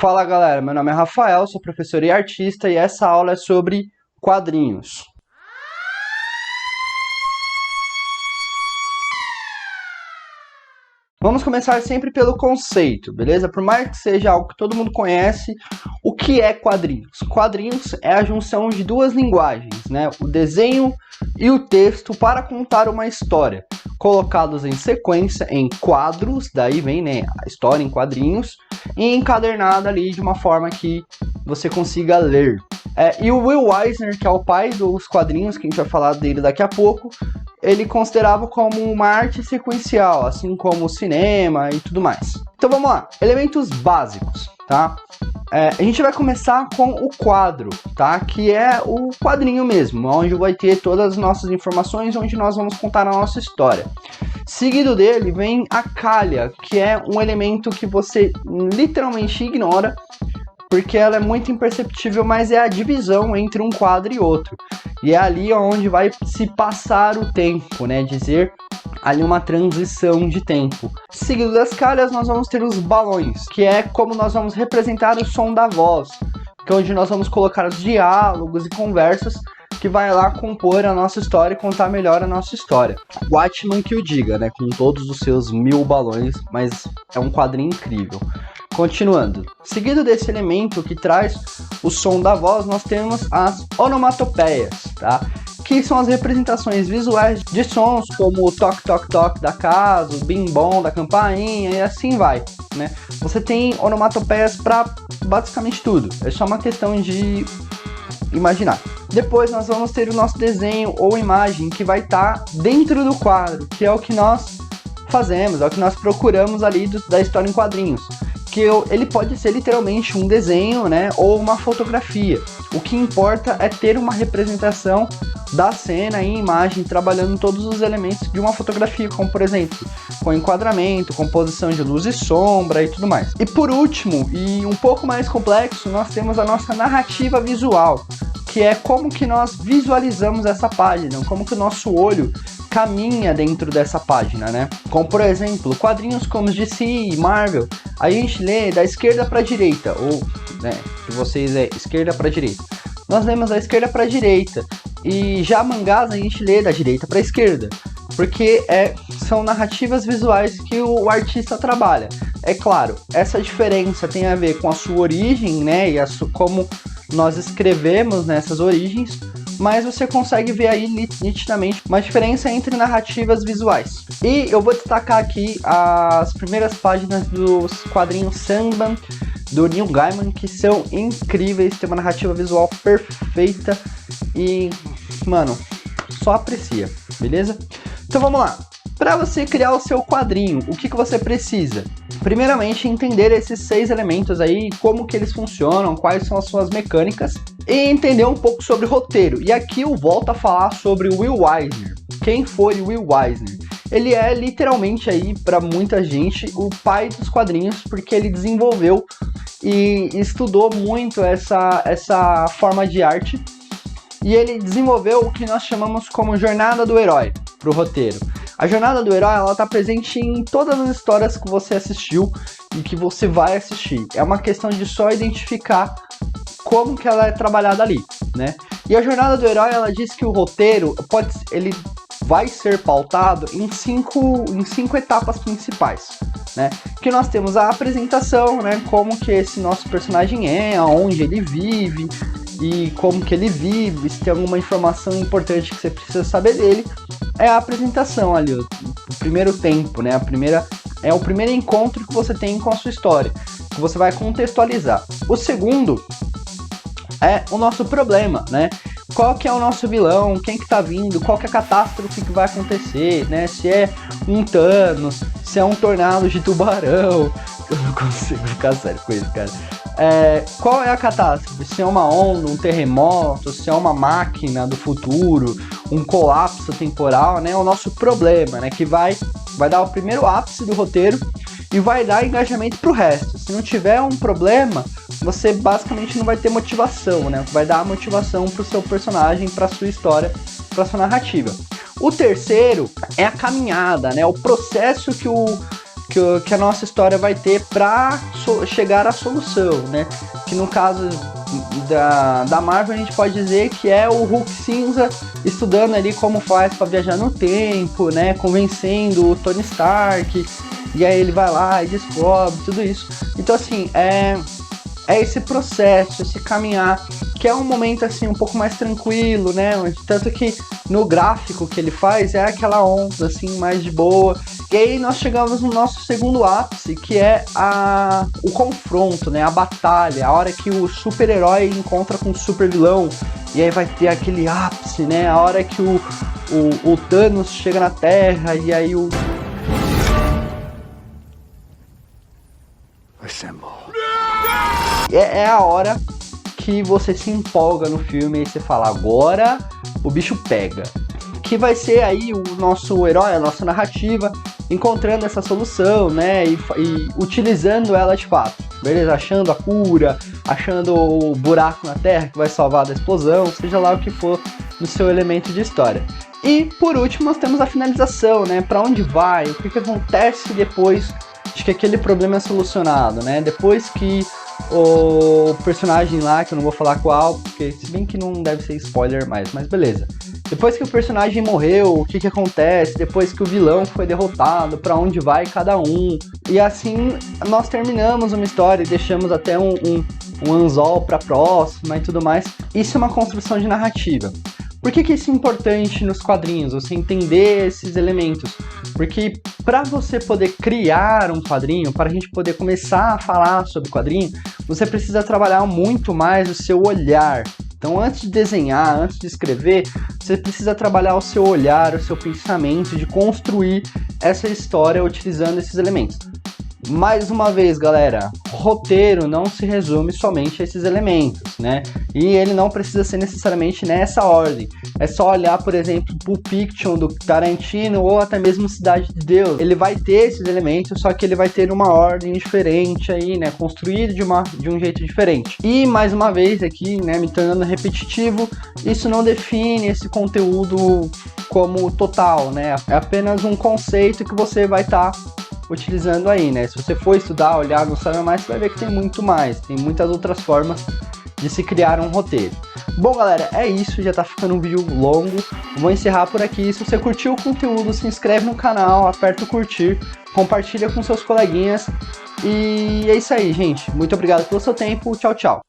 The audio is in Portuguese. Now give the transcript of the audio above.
Fala galera, meu nome é Rafael, sou professor e artista e essa aula é sobre quadrinhos. Vamos começar sempre pelo conceito, beleza? Por mais que seja algo que todo mundo conhece, o que é quadrinhos? Quadrinhos é a junção de duas linguagens, né? O desenho e o texto para contar uma história, colocados em sequência em quadros, daí vem, né, a história em quadrinhos, e encadernada ali de uma forma que você consiga ler. E o Will Eisner, que é o pai dos quadrinhos, que a gente vai falar dele daqui a pouco, ele considerava como uma arte sequencial, assim como o cinema e tudo mais. Então vamos lá, elementos básicos, tá? A gente vai começar com o quadro, tá? Que é o quadrinho mesmo, onde vai ter todas as nossas informações, onde nós vamos contar a nossa história. Seguido dele vem a calha, que é um elemento que você literalmente ignora, porque ela é muito imperceptível, mas é a divisão entre um quadro e outro. E é ali onde vai se passar o tempo, né? Dizer ali uma transição de tempo. Seguido das calhas, nós vamos ter os balões, que é como nós vamos representar o som da voz, que é onde nós vamos colocar os diálogos e conversas que vai lá compor a nossa história e contar melhor a nossa história. Watchmen que o diga, né? Com todos os seus 1000 balões, mas é um quadrinho incrível. Continuando, seguido desse elemento que traz o som da voz, nós temos as onomatopeias, tá? Que são as representações visuais de sons como o toque, toque, toque da casa, o bim-bom da campainha e assim vai, né? Você tem onomatopeias para basicamente tudo, é só uma questão de imaginar. Depois nós vamos ter o nosso desenho ou imagem que vai estar dentro do quadro, que é o que nós fazemos, é o que nós procuramos ali da história em quadrinhos. Que ele pode ser literalmente um desenho, né, ou uma fotografia. O que importa é ter uma representação da cena em imagem, trabalhando todos os elementos de uma fotografia, como por exemplo, com enquadramento, composição de luz e sombra e tudo mais. E por último, e um pouco mais complexo, nós temos a nossa narrativa visual, que é como que nós visualizamos essa página, como que o nosso olho caminha dentro dessa página, né? Como por exemplo, quadrinhos como DC e Marvel, a gente lê da esquerda para a direita, ou, né, que vocês é esquerda para a direita. Nós lemos da esquerda para a direita, e já mangás a gente lê da direita para a esquerda, porque são narrativas visuais que o artista trabalha. É claro, essa diferença tem a ver com a sua origem, né, e como nós escrevemos nessas origens, mas você consegue ver aí nitidamente uma diferença entre narrativas visuais. E eu vou destacar aqui as primeiras páginas dos quadrinhos Sandman, do Neil Gaiman, que são incríveis, tem uma narrativa visual perfeita e, mano, só aprecia, beleza? Então vamos lá. Para você criar o seu quadrinho, o que você precisa? Primeiramente, entender esses 6 elementos aí, como que eles funcionam, quais são as suas mecânicas, e entender um pouco sobre roteiro. E aqui eu volto a falar sobre o Will Eisner. Quem foi o Will Eisner? Ele é literalmente aí, para muita gente, o pai dos quadrinhos, porque ele desenvolveu e estudou muito essa forma de arte. E ele desenvolveu o que nós chamamos como jornada do herói para o roteiro. A jornada do herói, ela está presente em todas as histórias que você assistiu e que você vai assistir. É uma questão de só identificar como que ela é trabalhada ali, né? E a jornada do herói, ela diz que o roteiro ele vai ser pautado em cinco etapas principais, né? Que nós temos a apresentação, né? Como que esse nosso personagem é, aonde ele vive e como que ele vive, se tem alguma informação importante que você precisa saber dele. É a apresentação ali, o primeiro tempo, né? É o primeiro encontro que você tem com a sua história, que você vai contextualizar. O segundo é o nosso problema, né? Qual que é o nosso vilão, quem que tá vindo, qual que é a catástrofe que vai acontecer, né? Se é um Thanos, se é um tornado de tubarão. Eu não consigo ficar sério com isso, cara. Qual é a catástrofe? Se é uma onda, um terremoto, se é uma máquina do futuro, um colapso temporal, né? O nosso problema, né? Que vai dar o primeiro ápice do roteiro e vai dar engajamento pro resto. Se não tiver um problema, você basicamente não vai ter motivação, né? Vai dar a motivação pro seu personagem, pra sua história, pra sua narrativa. O terceiro é a caminhada, né? O processo que que a nossa história vai ter para chegar à solução, né? Que no caso da Marvel a gente pode dizer que é o Hulk cinza estudando ali como faz para viajar no tempo, né? Convencendo o Tony Stark, e aí ele vai lá e descobre tudo isso. Então assim, é esse processo, esse caminhar, que é um momento assim um pouco mais tranquilo, né? Tanto que no gráfico que ele faz é aquela onda assim mais de boa. E aí nós chegamos no nosso segundo ápice, que é o confronto, né? A batalha, a hora que o super-herói encontra com o super-vilão. E aí vai ter aquele ápice, né? A hora que o Thanos chega na Terra e aí o... Assemble. É a hora que você se empolga no filme e você fala, agora o bicho pega. Que vai ser aí o nosso herói, a nossa narrativa, encontrando essa solução, né, e utilizando ela de fato, beleza? Achando a cura, achando o buraco na terra que vai salvar da explosão, seja lá o que for no seu elemento de história. E por último nós temos a finalização, né, para onde vai, o que acontece depois de que aquele problema é solucionado, né, depois que o personagem lá, que eu não vou falar qual, porque se bem que não deve ser spoiler mais, mas beleza. Depois que o personagem morreu, o que acontece? Depois que o vilão foi derrotado, pra onde vai cada um? E assim nós terminamos uma história e deixamos até um anzol pra próxima e tudo mais. Isso é uma construção de narrativa. Por que isso é importante nos quadrinhos, você entender esses elementos? Porque para você poder criar um quadrinho, para a gente poder começar a falar sobre quadrinho, você precisa trabalhar muito mais o seu olhar. Então antes de desenhar, antes de escrever, você precisa trabalhar o seu olhar, o seu pensamento, de construir essa história utilizando esses elementos. Mais uma vez, galera, roteiro não se resume somente a esses elementos, né? E ele não precisa ser necessariamente nessa ordem. É só olhar, por exemplo, Pulp Fiction do Tarantino ou até mesmo Cidade de Deus. Ele vai ter esses elementos, só que ele vai ter uma ordem diferente aí, né? Construído de um jeito diferente. E mais uma vez aqui, né, me tornando repetitivo, isso não define esse conteúdo como total, né? É apenas um conceito que você vai estar utilizando aí, né? Se você for estudar, olhar, não sabe mais, você vai ver que tem muito mais, tem muitas outras formas de se criar um roteiro. Bom, galera, é isso, já tá ficando um vídeo longo, vou encerrar por aqui. Se você curtiu o conteúdo, se inscreve no canal, aperta o curtir, compartilha com seus coleguinhas, e é isso aí, gente. Muito obrigado pelo seu tempo, tchau, tchau.